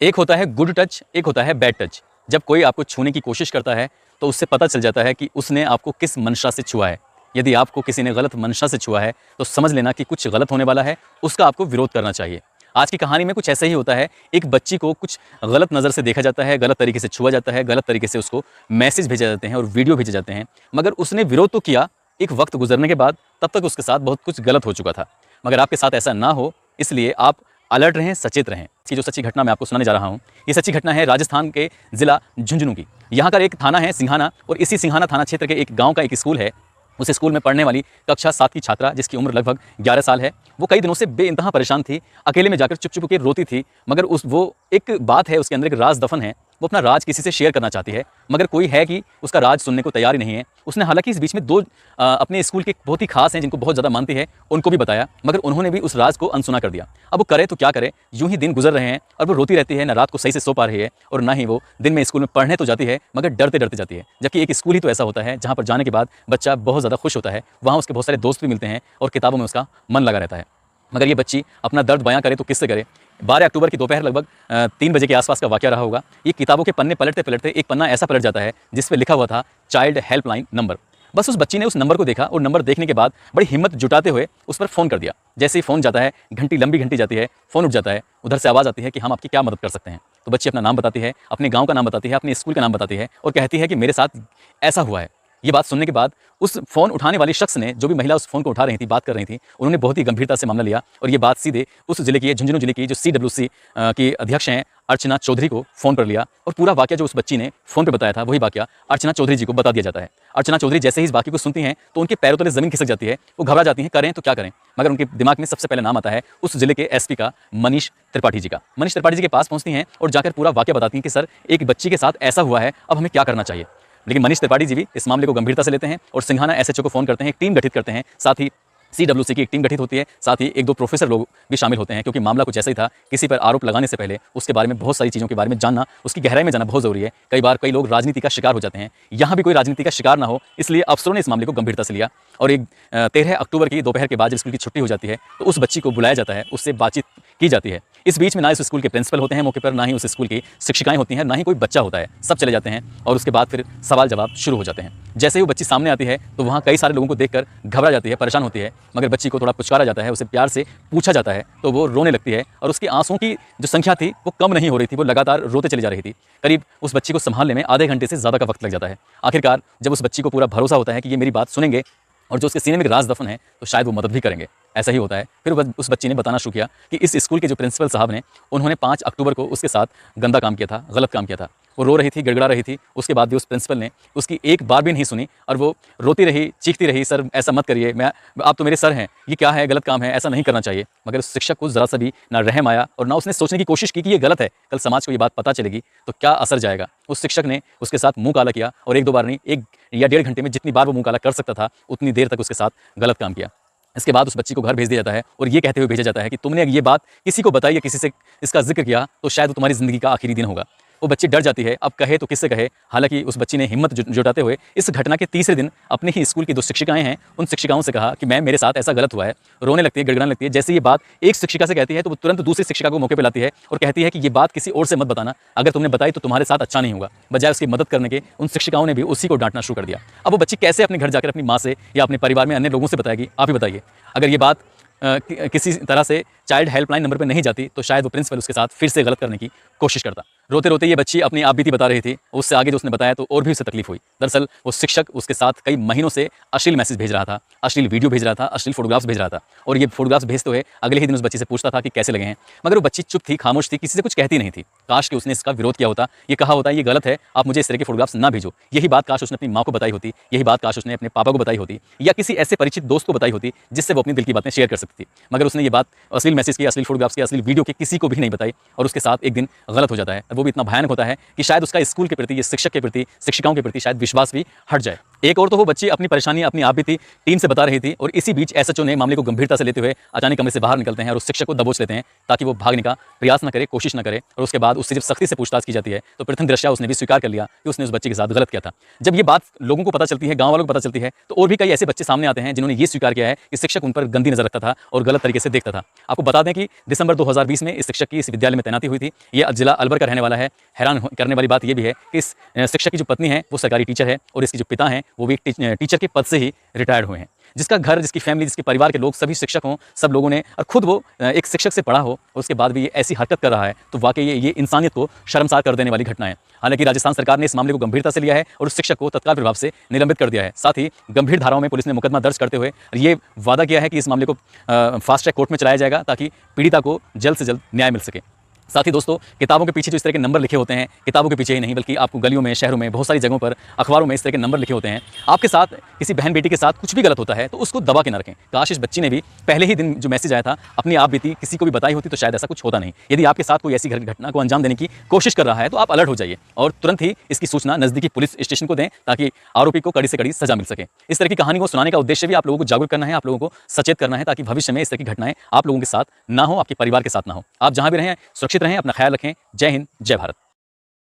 एक होता है गुड टच, एक होता है बैड टच। जब कोई आपको छूने की कोशिश करता है तो उससे पता चल जाता है कि उसने आपको किस मंशा से छुआ है। यदि आपको किसी ने गलत मंशा से छुआ है तो समझ लेना कि कुछ गलत होने वाला है, उसका आपको विरोध करना चाहिए। आज की कहानी में कुछ ऐसा ही होता है। एक बच्ची को कुछ गलत नज़र से देखा जाता है, गलत तरीके से छुआ जाता है, गलत तरीके से उसको मैसेज भेजे जाते हैं और वीडियो भेजे जाते हैं। मगर उसने विरोध तो किया, एक वक्त गुजरने के बाद तब तक उसके साथ बहुत कुछ गलत हो चुका था। मगर आपके साथ ऐसा ना हो, इसलिए आप अलर्ट रहें, सचेत रहें। ये जो सच्ची घटना मैं आपको सुनाने जा रहा हूँ, ये सच्ची घटना है राजस्थान के जिला झुंझुनू की। यहाँ का एक थाना है सिंघाना, और इसी सिंघाना थाना क्षेत्र के एक गाँव का एक स्कूल है। उस स्कूल में पढ़ने वाली कक्षा 7 की छात्रा, जिसकी उम्र लगभग 11 साल है, वो कई दिनों से बेइंतहा परेशान थी। अकेले में जाकर चुप चुप के रोती थी। मगर वो एक बात है, उसके अंदर एक राज दफन है। वो अपना राज किसी से शेयर करना चाहती है, मगर कोई है कि उसका राज सुनने को तैयार ही नहीं है। उसने हालांकि इस बीच में दो अपने स्कूल के बहुत ही खास हैं, जिनको बहुत ज़्यादा मानती है, उनको भी बताया, मगर उन्होंने भी उस राज को अनसुना कर दिया। अब वो करे तो क्या करे, यूं ही दिन गुजर रहे हैं और वो रोती रहती है, ना रात को सही से सो पा रही है और ना ही वो दिन में स्कूल में पढ़ने तो जाती है, मगर डरते डरते जाती है। जबकि एक स्कूल ही तो ऐसा होता है जहाँ पर जाने के बाद बच्चा बहुत ज़्यादा खुश होता है, वहाँ उसके बहुत सारे दोस्त भी मिलते हैं और किताबों में उसका मन लगा रहता है। मगर ये बच्ची अपना दर्द बयां करे तो किससे करे। 12 अक्टूबर की दोपहर लगभग 3 बजे के आसपास का वाकया रहा होगा। ये किताबों के पन्ने पलटते पलटते एक पन्ना ऐसा पलट जाता है जिस पे लिखा हुआ था चाइल्ड हेल्पलाइन नंबर। बस उस बच्ची ने उस नंबर को देखा और नंबर देखने के बाद बड़ी हिम्मत जुटाते हुए उस पर फ़ोन कर दिया। जैसे ही फ़ोन जाता है, घंटी लंबी घंटी जाती है, फ़ोन उठ जाता है। उधर से आवाज़ आती है कि हम आपकी क्या मदद कर सकते हैं। तो बच्ची अपना नाम बताती है, अपने गाँव का नाम बताती है, अपने स्कूल का नाम बताती है और कहती है कि मेरे साथ ऐसा हुआ है। ये बात सुनने के बाद उस फ़ोन उठाने वाली शख्स ने, जो भी महिला उस फ़ोन को उठा रही थी, बात कर रही थी, उन्होंने बहुत ही गंभीरता से मामला लिया और ये बात सीधे उस जिले की, झुंझुनू जिले की जो CWC की अध्यक्ष हैं अर्चना चौधरी को फ़ोन पर लिया। और पूरा वाकया जो उस बच्ची ने फ़ोन पे बताया था, वही वाकया अर्चना चौधरी जी को बता दिया जाता है। अर्चना चौधरी जैसे ही इस वाकये को सुनती हैं तो उनके पैरों तले ज़मीन खिसक जाती है। वो घबरा जाती हैं, करें तो क्या करें। मगर उनके दिमाग में सबसे पहले नाम आता है उस जिले के SP का, मनीष त्रिपाठी जी का। मनीष त्रिपाठी जी के पास पहुँचती हैं और जाकर पूरा वाकया बताती हैं कि सर, एक बच्ची के साथ ऐसा हुआ है, अब हमें क्या करना चाहिए। लेकिन मनीष त्रिपाठी जी भी इस मामले को गंभीरता से लेते हैं और सिंघाना SHO को फ़ोन करते हैं, एक टीम गठित करते हैं। साथ ही CWC की एक टीम गठित होती है, साथ ही 1-2 प्रोफेसर लोग भी शामिल होते हैं, क्योंकि मामला कुछ ऐसा ही था। किसी पर आरोप लगाने से पहले उसके बारे में बहुत सारी चीज़ों के बारे में जानना, उसकी गहराई में जाना बहुत ज़रूरी है। कई बार कई लोग राजनीति का शिकार हो जाते हैं। यहाँ भी कोई राजनीति का शिकार ना हो, इसलिए अफसरों ने इस मामले को गंभीरता से लिया। और एक 13 अक्टूबर की दोपहर के बाद जब स्कूल की छुट्टी हो जाती है तो उस बच्ची को बुलाया जाता है, उससे बातचीत की जाती है। इस बीच में ना इस स्कूल के प्रिंसिपल होते हैं मौके पर, ना ही उस स्कूल की शिक्षिकाएं होती हैं, ना ही कोई बच्चा होता है। सब चले जाते हैं और उसके बाद फिर सवाल जवाब शुरू हो जाते हैं। जैसे ही वो बच्ची सामने आती है तो वहाँ कई सारे लोगों को देखकर घबरा जाती है, परेशान होती है। मगर बच्ची को थोड़ा पुचकारा जाता है, उसे प्यार से पूछा जाता है तो वो रोने लगती है और उसकी आंसुओं की जो संख्या थी वो कम नहीं हो रही थी, वो लगातार रोते चली जा रही थी। करीब उस बच्ची को संभालने में आधे घंटे से ज़्यादा का वक्त लग जाता है। आखिरकार जब उस बच्ची को पूरा भरोसा होता है कि ये मेरी बात सुनेंगे और जो उसके सीने में एक राज दफन है, तो शायद वो मदद भी करेंगे। ऐसा ही होता है। फिर उस बच्ची ने बताना शुरू किया कि इस स्कूल के जो प्रिंसिपल साहब ने, उन्होंने 5 अक्टूबर को उसके साथ गंदा काम किया था, गलत काम किया था। वो रो रही थी, गिड़गिड़ा रही थी। उसके बाद भी उस प्रिंसिपल ने उसकी एक बार भी नहीं सुनी और वो रोती रही, चीखती रही, सर ऐसा मत करिए, आप तो मेरे सर हैं, ये क्या है, गलत काम है, ऐसा नहीं करना चाहिए। मगर उस शिक्षक को ज़रा सा भी ना रहम आया और ना उसने सोचने की कोशिश की कि ये गलत है। कल समाज को ये बात पता चलेगी तो क्या असर जाएगा। उस शिक्षक ने उसके साथ मुँह काला किया और 1-2 बार नहीं, 1 या 1.5 घंटे में जितनी बार वो मुँह काला कर सकता था, उतनी देर तक उसके साथ गलत काम किया। इसके बाद उस बच्ची को घर भेज दिया जाता है और ये कहते हुए भेजा जाता है कि तुमने ये बात किसी को बताई या किसी से इसका जिक्र किया तो शायद वो तुम्हारी ज़िंदगी का आखिरी दिन होगा। वो बच्ची डर जाती है, अब कहे तो किससे कहे। हालांकि उस बच्ची ने हिम्मत जुटाते हुए इस घटना के तीसरे दिन अपने ही स्कूल की 2 शिक्षिकाएं हैं, उन शिक्षिकाओं से कहा कि मैम मेरे साथ ऐसा गलत हुआ है। रोने लगती है, गिड़गिड़ाने लगती है। जैसे ये बात एक शिक्षिका से कहती है तो वो तुरंत दूसरी शिक्षिका को मौके पर लाती है और कहती है कि ये बात किसी और से मत बताना, अगर तुमने बताई तो तुम्हारे साथ अच्छा नहीं होगा। बजाय उसकी मदद करने के उन शिक्षिकाओं ने भी उसी को डांटना शुरू कर दिया। अब वो बच्ची कैसे अपने घर जाकर अपनी माँ से या अपने परिवार में अन्य लोगों से बताएगी, आप ही बताइए। अगर ये बात किसी तरह से चाइल्ड हेल्पलाइन नंबर पर नहीं जाती तो शायद वो प्रिंसिपल उसके साथ फिर से गलत करने की कोशिश करता। रोते रोते ये बच्ची अपनी आप बीती बता रही थी। उससे आगे जो उसने बताया तो और भी उसे तकलीफ हुई। दरअसल वो शिक्षक उसके साथ कई महीनों से अश्लील मैसेज भेज रहा था, अश्लील वीडियो भेज रहा था, अश्लील फोटोग्राफ्स भेज रहा था और ये फोटोग्राफ्स भेजते हुए अगले ही दिन उस बच्ची से पूछता था कि कैसे लगे हैं। मगर वो बच्ची चुप थी, खामोश थी, किसी से कुछ कहती नहीं थी। काश कि उसने इसका विरोध किया होता, ये कहा होता ये गलत है, आप मुझे इस तरह के फोटोग्राफ्स ना भेजो। यही बात काश उसने अपनी माँ को बताई होती, यही बात काश उसने अपने पापा को बताई होती या किसी ऐसे परिचित दोस्त को बताई होती जिससे वो अपनी दिल की बातें शेयर कर सकती थी। मगर उसने ये बात अश्लील मैसेज की, अश्लील फोटोग्राफ्स की, अश्लील वीडियो के किसी को भी नहीं बताई और उसके साथ एक दिन गलत हो जाता है। वो भी इतना भयानक होता है कि शायद उसका स्कूल के प्रति, ये शिक्षक के प्रति, शिक्षिकाओं के प्रति शायद विश्वास भी हट जाए। एक और तो वो बच्ची अपनी परेशानी अपनी आप भी थी, टीम से बता रही थी, और इसी बीच एसएचओ ने मामले को गंभीरता से लेते हुए अचानक कमरे से बाहर निकलते हैं और उस शिक्षक को दबोच लेते हैं ताकि वो भागने का प्रयास न करे, कोशिश न करे। और उसके बाद उससे जब सख्ती से पूछताछ की जाती है तो प्रथम दृष्टया उसने भी स्वीकार कर लिया कि उसने उस बच्चे के साथ गलत किया था। जब ये बात लोगों को पता चलती है, गाँव वालों को पता चलती है, तो और भी कई ऐसे बच्चे सामने आते हैं जिन्होंने ये स्वीकार किया है कि शिक्षक उन पर गंदी नजर रखता था और गलत तरीके से देखता था। आपको बता दें कि दिसंबर 2020 में इस शिक्षक की इस विद्यालय में तैनाती हुई थी। ये जिला अलवर का रहने वाला है। हैरान करने वाली बात यह भी है कि इस शिक्षक की जो पत्नी है वो सरकारी टीचर है और इसके जो पिता हैं वो भी टीचर के पद से ही रिटायर्ड हुए हैं। जिसका घर, जिसकी फैमिली, जिसके परिवार के लोग सभी शिक्षक हों, सब लोगों ने, और खुद वो एक शिक्षक से पढ़ा हो और उसके बाद भी ये ऐसी हरकत कर रहा है, तो वाकई ये इंसानियत को शर्मसार कर देने वाली घटना है। हालांकि राजस्थान सरकार ने इस मामले को गंभीरता से लिया है और उस शिक्षक को तत्काल प्रभाव से निलंबित कर दिया है। साथ ही गंभीर धाराओं में पुलिस ने मुकदमा दर्ज करते हुए ये वादा किया है कि इस मामले को फास्ट ट्रैक कोर्ट में चलाया जाएगा ताकि पीड़िता को जल्द से जल्द न्याय मिल सके। साथ ही दोस्तों, किताबों के पीछे जो इस तरह के नंबर लिखे होते हैं, किताबों के पीछे ही नहीं बल्कि आपको गलियों में, शहरों में, बहुत सारी जगहों पर, अखबारों में इस तरह के नंबर लिखे होते हैं। आपके साथ किसी बहन बेटी के साथ कुछ भी गलत होता है तो उसको दबा के न रखें। काश इस बच्ची ने भी पहले ही दिन जो मैसेज आया था अपनी आप बीती किसी को भी बताई होती तो शायद ऐसा कुछ होता नहीं। यदि आपके साथ कोई ऐसी घटना को अंजाम देने की कोशिश कर रहा है तो आप अलर्ट हो जाइए और तुरंत ही इसकी सूचना नजदीकी पुलिस स्टेशन को दें ताकि आरोपी को कड़ी से कड़ी सजा मिल सके। इस तरह की कहानी को सुनाने का उद्देश्य भी आप लोगों को जागरूक करना है, आप लोगों को सचेत करना है ताकि भविष्य में इस तरह की घटनाएं आप लोगों के साथ ना हो, आपके परिवार के साथ ना हो। आप जहां भी रहें सुरक्षित रहें, अपना ख्याल रखें। जय हिंद, जय भारत।